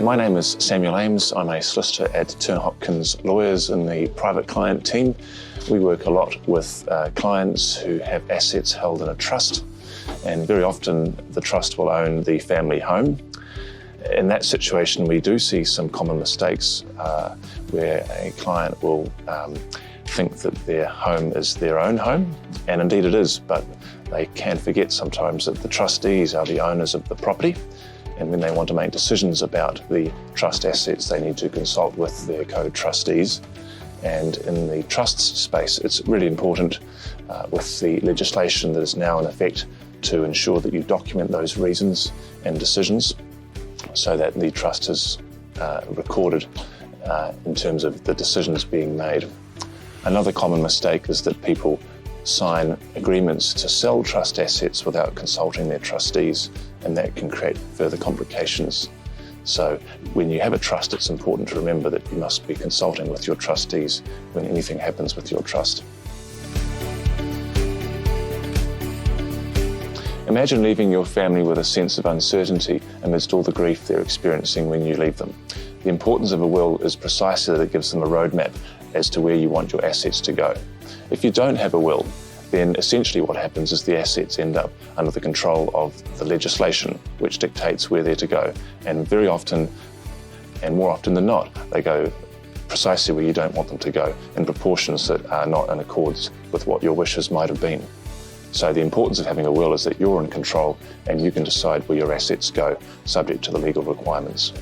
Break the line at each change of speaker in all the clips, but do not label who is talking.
My name is Samuel Ames. I'm a solicitor at Turner Hopkins Lawyers in the private client team. We work a lot with clients who have assets held in a trust, and very often the trust will own the family home. In that situation, we do see some common mistakes where a client will think that their home is their own home, and indeed it is, but they can forget sometimes that the trustees are the owners of the property, and when they want to make decisions about the trust assets, they need to consult with their co-trustees. And in the trusts space, it's really important with the legislation that is now in effect to ensure that you document those reasons and decisions so that the trust is recorded in terms of the decisions being made. Another common mistake is that people sign agreements to sell trust assets without consulting their trustees, and that can create further complications. So when you have a trust, it's important to remember that you must be consulting with your trustees when anything happens with your trust. Imagine leaving your family with a sense of uncertainty amidst all the grief they're experiencing when you leave them. The importance of a will is precisely that it gives them a roadmap as to where you want your assets to go. If you don't have a will, then essentially what happens is the assets end up under the control of the legislation, which dictates where they're to go. And very often, and more often than not, they go precisely where you don't want them to go, in proportions that are not in accordance with what your wishes might have been. So the importance of having a will is that you're in control and you can decide where your assets go, subject to the legal requirements.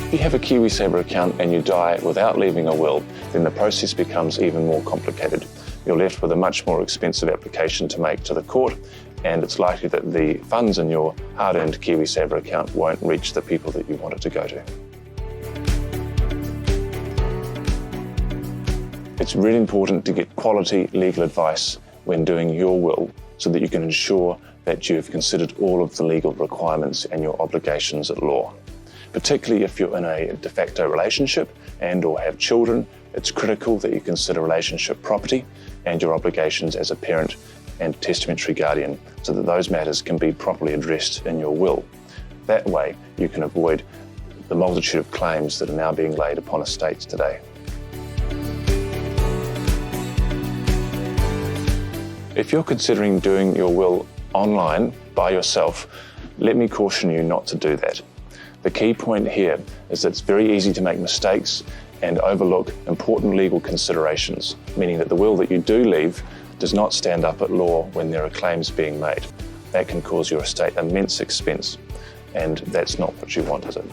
If you have a KiwiSaver account and you die without leaving a will, then the process becomes even more complicated. You're left with a much more expensive application to make to the court, and it's likely that the funds in your hard-earned KiwiSaver account won't reach the people that you want it to go to. It's really important to get quality legal advice when doing your will so that you can ensure that you've considered all of the legal requirements and your obligations at law. Particularly if you're in a de facto relationship and or have children, it's critical that you consider relationship property and your obligations as a parent and testamentary guardian so that those matters can be properly addressed in your will. That way you can avoid the multitude of claims that are now being laid upon estates today. If you're considering doing your will online by yourself, let me caution you not to do that. The key point here is that it's very easy to make mistakes and overlook important legal considerations, meaning that the will that you do leave does not stand up at law when there are claims being made. That can cause your estate immense expense, and that's not what you want, is it?